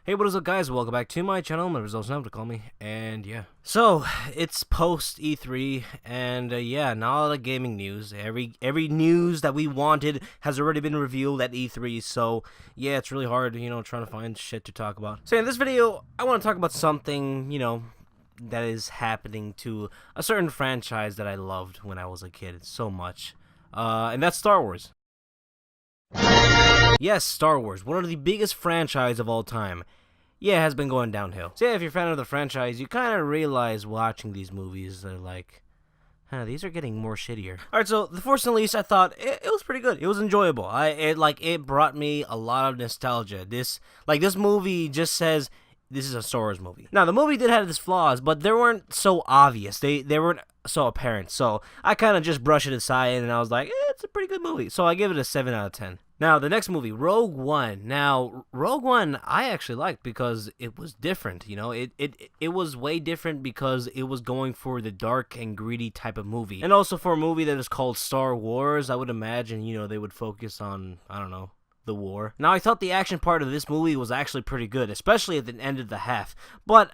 Hey, what is up, guys? Welcome back to my channel. My results now to call me, and yeah. So it's post E3, and yeah, not a lot of gaming news. Every news that we wanted has already been revealed at E3. So yeah, it's really hard, trying to find shit to talk about. So in this video, I want to talk about something, that is happening to a certain franchise that I loved when I was a kid so much, and that's Star Wars. Yes, Star Wars, one of the biggest franchises of all time. Yeah, it has been going downhill. So yeah, if you're a fan of the franchise, you kind of realize watching these movies, they're like, these are getting more shittier. Alright, so The Force Unleashed, I thought, it was pretty good. It was enjoyable. It brought me a lot of nostalgia. This movie just says, this is a Star Wars movie. Now, the movie did have its flaws, but they weren't so obvious. They weren't so apparent. So I kind of just brushed it aside, and I was like, it's a pretty good movie. So I give it a 7 out of 10. Now, the next movie, Rogue One. Now, Rogue One, I actually liked because it was different, It was way different because it was going for the dark and greedy type of movie. And also for a movie that is called Star Wars, I would imagine, they would focus on, I don't know, the war. Now, I thought the action part of this movie was actually pretty good, especially at the end of the half. But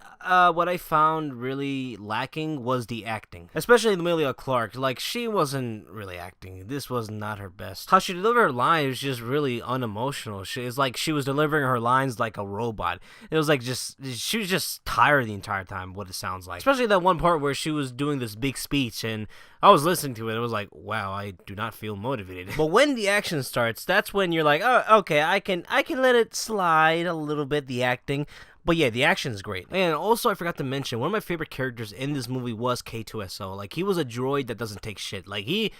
what I found really lacking was the acting, especially Emilia Clarke. Like, she wasn't really acting. This was not her best. How she delivered her lines was just really unemotional. It's like she was delivering her lines like a robot. It was like she was just tired the entire time, what it sounds like. Especially that one part where she was doing this big speech, and I was listening to it. It was like, wow, I do not feel motivated. But when the action starts, that's when you're like, oh, okay, I can let it slide a little bit, the acting. But yeah, the action is great. And also, I forgot to mention, one of my favorite characters in this movie was K2SO. Like, he was a droid that doesn't take shit. Like, he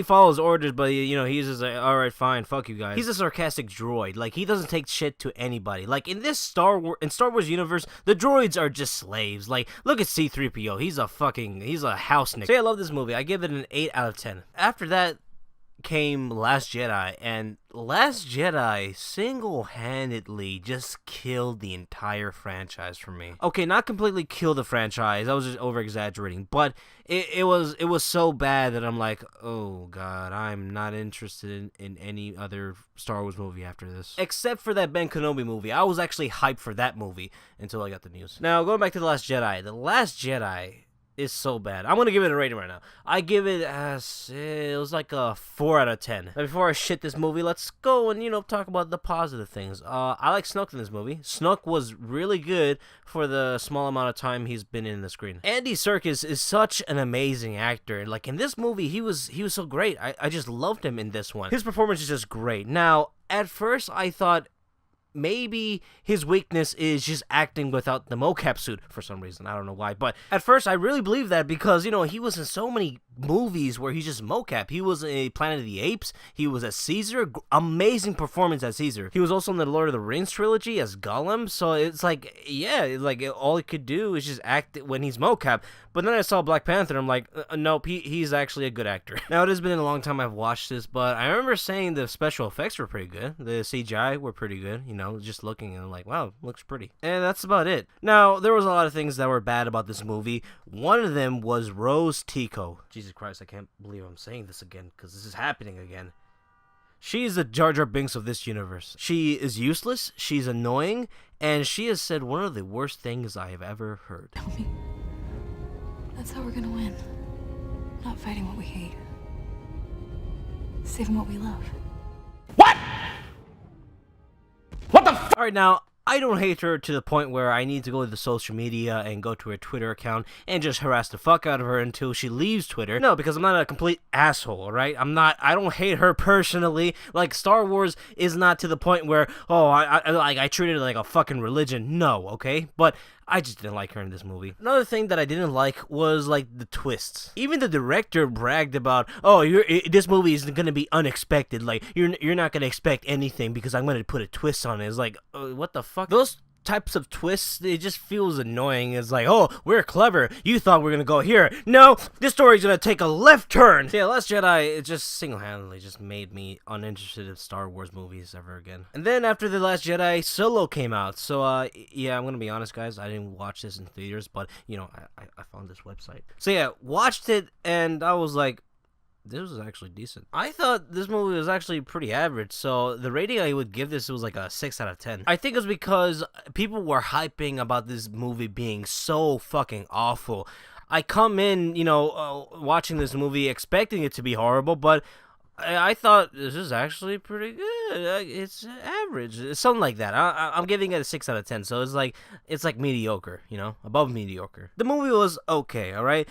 follows orders, but, he's just like, alright, fine, fuck you guys. He's a sarcastic droid. Like, he doesn't take shit to anybody. Like, in this Star Wars universe, the droids are just slaves. Like, look at C-3PO. He's a house nigga. So yeah, I love this movie. I give it an 8 out of 10. After that came Last Jedi, and Last Jedi single-handedly just killed the entire franchise for me. Okay, not completely kill the franchise, I was just over-exaggerating, but it was so bad that I'm like, oh god, I'm not interested in any other Star Wars movie after this. Except for that Ben Kenobi movie. I was actually hyped for that movie until I got the news. Now, going back to The Last Jedi. The Last Jedi is so bad. I'm gonna give it a rating right now. I give it it was like a 4 out of 10. Now, before I shit this movie, let's go and talk about the positive things. I like Snoke in this movie. Snoke was really good for the small amount of time he's been in the screen. Andy Serkis is such an amazing actor. Like, in this movie, he was so great. I just loved him in this one. His performance is just great. Now, at first I thought maybe his weakness is just acting without the mocap suit for some reason. I don't know why. But at first, I really believed that because, he was in so many movies where he's just mocap. He was in Planet of the Apes. He was as Caesar. Amazing performance as Caesar. He was also in the Lord of the Rings trilogy as Gollum. So it's like, yeah, like all he could do is just act when he's mocap. But then I saw Black Panther, and I'm like, nope, he's actually a good actor. Now, it has been a long time I've watched this, but I remember saying the special effects were pretty good. The CGI were pretty good, just looking and I'm like, wow, looks pretty. And that's about it. Now, there was a lot of things that were bad about this movie. One of them was Rose Tico. Jesus Christ, I can't believe I'm saying this again, because this is happening again. She is the Jar Jar Binks of this universe. She is useless, she's annoying, and she has said one of the worst things I have ever heard. Tell me. That's how we're gonna win. Not fighting what we hate. Saving what we love. Alright, now, I don't hate her to the point where I need to go to the social media and go to her Twitter account and just harass the fuck out of her until she leaves Twitter. No, because I'm not a complete asshole, alright? I don't hate her personally. Like, Star Wars is not to the point where, oh, I treat it like a fucking religion. No, okay? But I just didn't like her in this movie. Another thing that I didn't like was, like, the twists. Even the director bragged about, oh, this movie is gonna be unexpected. Like, you're not gonna expect anything because I'm gonna put a twist on it. It's like, what the fuck? Those types of twists, it just feels annoying. It's like, oh, we're clever. You thought we were gonna go here. No, this story's gonna take a left turn. So yeah, Last Jedi, it just single-handedly just made me uninterested in Star Wars movies ever again. And then after The Last Jedi, Solo came out. So, yeah, I'm gonna be honest, guys. I didn't watch this in theaters, but, I found this website. So yeah, watched it, and I was like, this was actually decent. I thought this movie was actually pretty average, so the rating I would give this was like a 6 out of 10. I think it's because people were hyping about this movie being so fucking awful. I come in, watching this movie expecting it to be horrible, but I thought this is actually pretty good. It's average. It's something like that. I'm giving it a 6 out of 10. So it's like mediocre, above mediocre. The movie was okay, all right?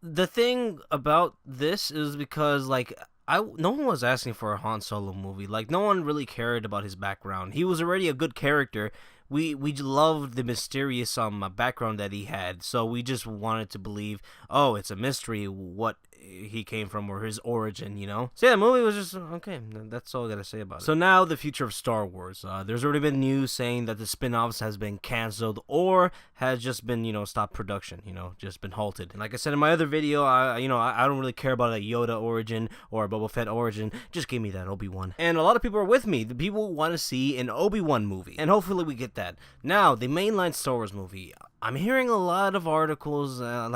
The thing about this is because no one was asking for a Han Solo movie. Like, no one really cared about his background. He was already a good character. We loved the mysterious background that he had, so we just wanted to believe, oh, it's a mystery what he came from or his origin, So yeah, the movie was just okay. That's all I gotta say about it. So now the future of Star Wars. There's already been news saying that the spin-offs has been canceled or has just been stopped production, just been halted. And like I said in my other video, I don't really care about a Yoda origin or a Boba Fett origin. Just give me that Obi-Wan. And a lot of people are with me. The people want to see an Obi-Wan movie, and hopefully we get that. Now, the mainline Star Wars movie. I'm hearing a lot of articles. I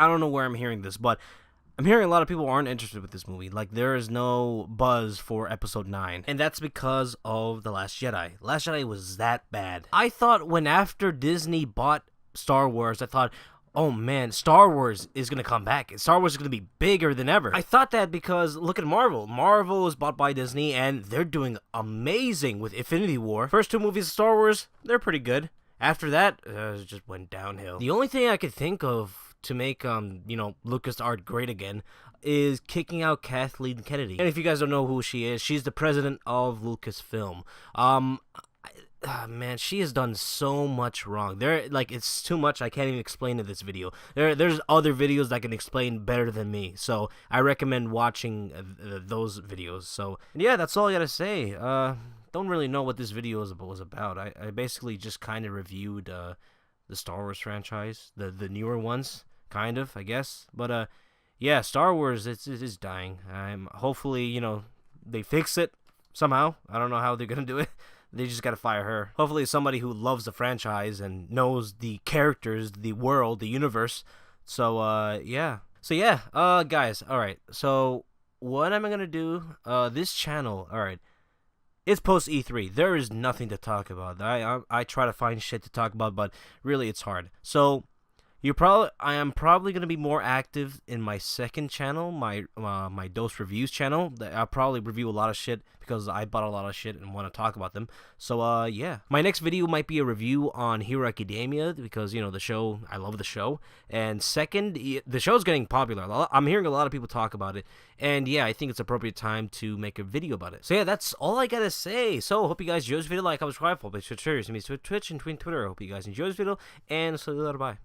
don't know where I'm hearing this, but I'm hearing a lot of people aren't interested with this movie. Like, there is no buzz for Episode 9. And that's because of The Last Jedi. Last Jedi was that bad. I thought when after Disney bought Star Wars, I thought, oh man, Star Wars is going to come back. Star Wars is going to be bigger than ever. I thought that because, look at Marvel. Marvel was bought by Disney, and they're doing amazing with Infinity War. First 2 movies of Star Wars, they're pretty good. After that, it just went downhill. The only thing I could think of to make LucasArts great again is kicking out Kathleen Kennedy. And if you guys don't know who she is, she's the president of Lucasfilm. Man, she has done so much wrong. It's too much. I can't even explain in this video. There's other videos that can explain better than me. So I recommend watching those videos. So yeah, that's all I gotta say. Don't really know what this video was about. I basically just kind of reviewed the Star Wars franchise, the newer ones, kind of, I guess. But yeah, Star Wars, it is dying. Hopefully, they fix it somehow. I don't know how they're gonna do it. They just gotta fire her. Hopefully somebody who loves the franchise and knows the characters, the world, the universe. So, yeah. So, yeah, guys, alright. So, what am I gonna do? This channel, alright. It's post E3. There is nothing to talk about. I try to find shit to talk about, but really it's hard. So, I am probably gonna be more active in my second channel, my Dose Reviews channel. I'll probably review a lot of shit because I bought a lot of shit and want to talk about them. So yeah, my next video might be a review on Hero Academia because the show. I love the show. And second, the show's getting popular. I'm hearing a lot of people talk about it, and yeah, I think it's appropriate time to make a video about it. So yeah, that's all I gotta say. So hope you guys enjoyed this video. Like, comment, subscribe, follow me on Twitch and Twitter. I hope you guys enjoyed this video, and so bye.